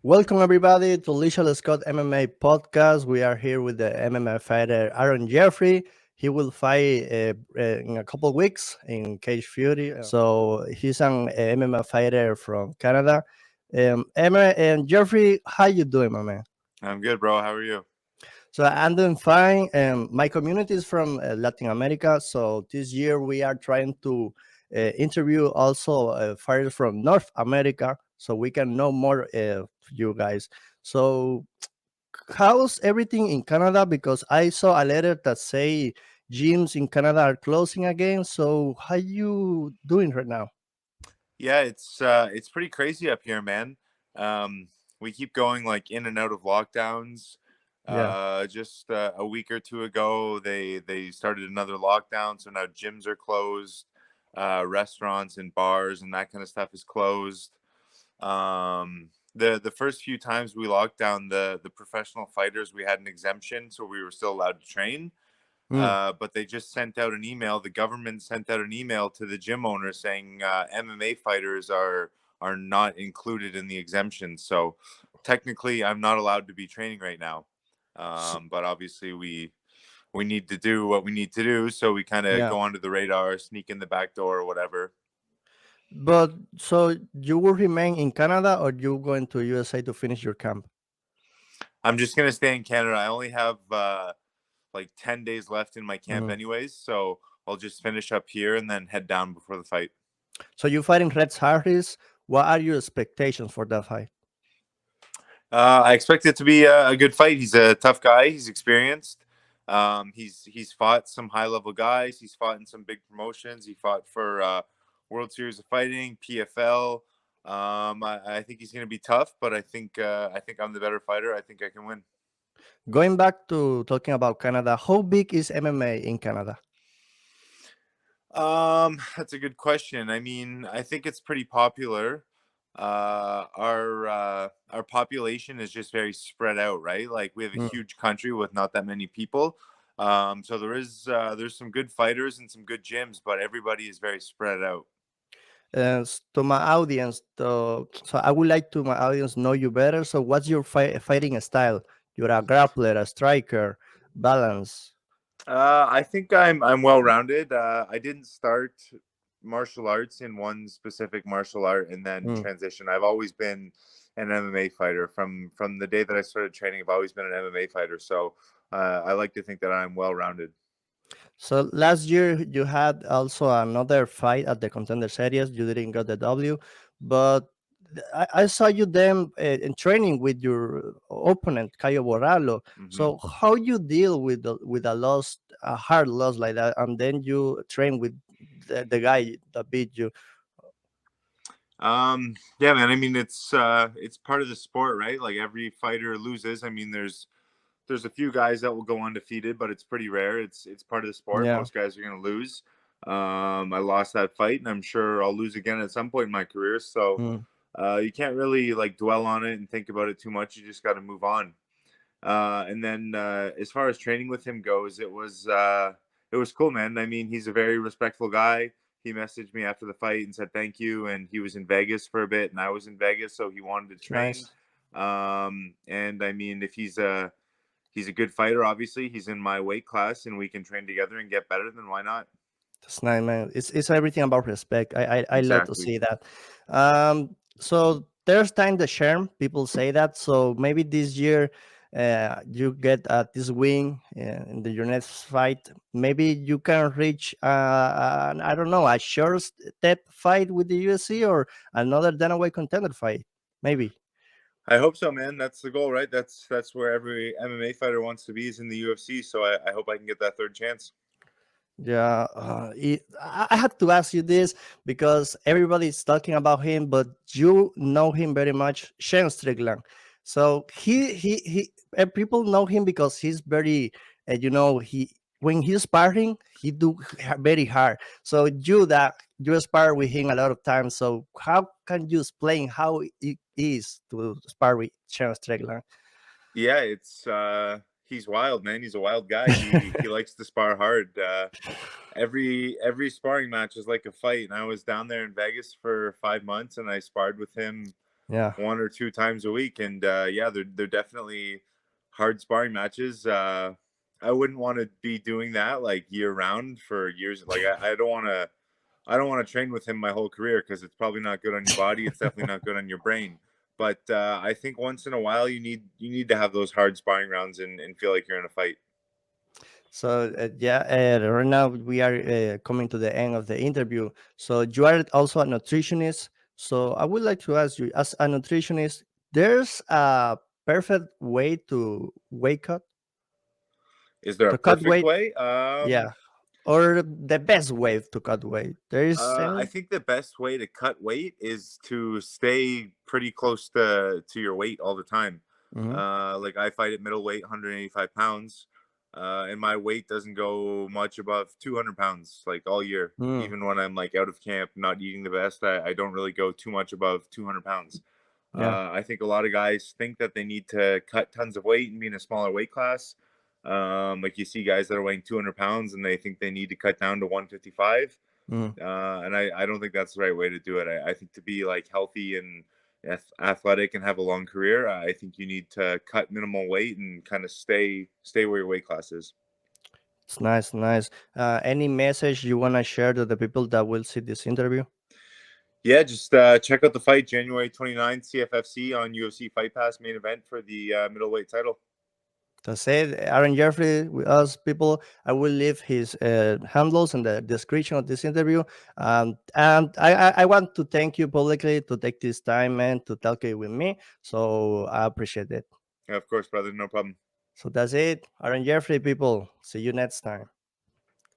Welcome everybody to Lichald Scott MMA podcast. We are here with the MMA fighter Aaron Jeffery. He will fight in a couple of weeks in Cage Fury. So he's an MMA fighter from Canada. Emma and Jeffrey, how you doing, my man? I'm good, bro. How are you? So I'm doing fine. My community is from Latin America. So this year we are trying to interview also fighters from North America, so we can know more of you guys. So how's everything in Canada? Because I saw a letter that say gyms in Canada are closing again. So how you doing right now? Yeah, it's pretty crazy up here, man. Um, we keep going like in and out of lockdowns. Yeah. Just a week or two ago, they started another lockdown, so now gyms are closed, restaurants and bars and that kind of stuff is closed. The first few times we locked down, the professional fighters, we had an exemption, so we were still allowed to train. Mm. But they just sent out an email. The government sent out an email to the gym owner saying MMA fighters are not included in the exemption. So technically, I'm not allowed to be training right now. S- But obviously, we need to do what we need to do. So we kind of Yeah. go onto the radar, sneak in the back door or whatever. But so you will remain in Canada or you going to USA to finish your camp? I'm just gonna stay in Canada. I only have like 10 days left in my camp, Mm. anyways. So I'll just finish up here and then head down before the fight. So you fighting Red Harris. What are your expectations for that fight? I expect it to be a good fight. He's a tough guy. He's experienced. He's fought some high level guys. He's fought in some big promotions. He fought for World Series of Fighting, PFL. I think he's going to be tough, but I think I'm the better fighter. I think I can win. Going back to talking about Canada, how big is MMA in Canada? That's a good question. I mean, I think it's pretty popular. Our population is just very spread out, right? Like we have a Mm. huge country with not that many people. So there's some good fighters and some good gyms, but everybody is very spread out. To my audience, so I would like to my audience know you better. So, what's your fighting style? You're a grappler, a striker, balance. I think I'm well rounded. I didn't start martial arts in one specific martial art and then Mm. transition. I've always been an MMA fighter from the day that I started training. I've always been an MMA fighter, so I like to think that I'm well rounded. So last year you had also another fight at the Contender Series. You didn't get the W, but I saw you then in training with your opponent Caio Borrallo. Hmm. So how you deal with with a loss, a hard loss like that, and then you train with the guy that beat you? Yeah, man. I mean, it's part of the sport, right? Like every fighter loses. I mean, there's a few guys that will go undefeated, but it's pretty rare. It's part of the sport. Yeah. Most guys are going to lose. I lost that fight, and I'm sure I'll lose again at some point in my career. So Mm. you can't really like dwell on it and think about it too much. You just got to move on. And then as far as training with him goes, it was cool, man. I mean, he's a very respectful guy. He messaged me after the fight and said thank you, and he was in Vegas for a bit, and I was in Vegas, so he wanted to train. Nice. And I mean, if he's a good fighter, obviously, he's in my weight class, and we can train together and get better. Then why not? That's nice, man. It's everything about respect. I love to Exactly. see that. So there's time to share. People say that. So maybe this year, you get this win in your next fight. Maybe you can reach, I don't know, a short step fight with the UFC or another Danaway contender fight. Maybe. I hope so, man. That's the goal, right? That's where every MMA fighter wants to be is in the UFC. So I hope I can get that third chance. Yeah, I had to ask you this because everybody's talking about him, but you know him very much, Sean Strickland. So people know him because he's very, he when he's sparring, he do very hard. So you spar with him a lot of times. So how can you explain how it is to spar with Sean Strickland? Yeah, it's he's wild, man. He's a wild guy. He likes to spar hard. Every sparring match is like a fight. And I was down there in Vegas for 5 months, and I sparred with him Yeah. 1 or 2 times a week, and yeah, they're definitely hard sparring matches. I wouldn't want to be doing that like year round for years. Like I don't want to train with him my whole career because it's probably not good on your body. It's definitely not good on your brain. But I think once in a while you need to have those hard sparring rounds and feel like you're in a fight. So yeah, right now we are coming to the end of the interview. So you are also a nutritionist. So I would like to ask you, as a nutritionist, there's a perfect way to weight cut, Is there a to cut perfect weight, way? yeah, or the best way to cut weight. There is I any? think the best way to cut weight is to stay pretty close to your weight all the time. Hmm. Like I fight at middleweight, 185 pounds, and my weight doesn't go much above 200 pounds like all year. Mm, Even when I'm like out of camp, not eating the best, I don't really go too much above 200 pounds. yeah. I think a lot of guys think that they need to cut tons of weight and be in a smaller weight class. Like you see guys that are weighing 200 pounds and they think they need to cut down to 155, Mm. and I don't think that's the right way to do it. I think to be like healthy and athletic and have a long career, I think you need to cut minimal weight and kind of stay where your weight class is. It's nice, nice. Any message you want to share to the people that will see this interview? Yeah, just check out the fight January 29th, CFFC on UFC Fight Pass, main event for the middleweight title. That's it. Aaron Jeffrey with us, people. I will leave his handles in the description of this interview. And I want to thank you publicly to take this time, man, to talk it with me. So I appreciate it. Yeah, of course, brother, no problem. So that's it. Aaron Jeffrey, people. See you next time.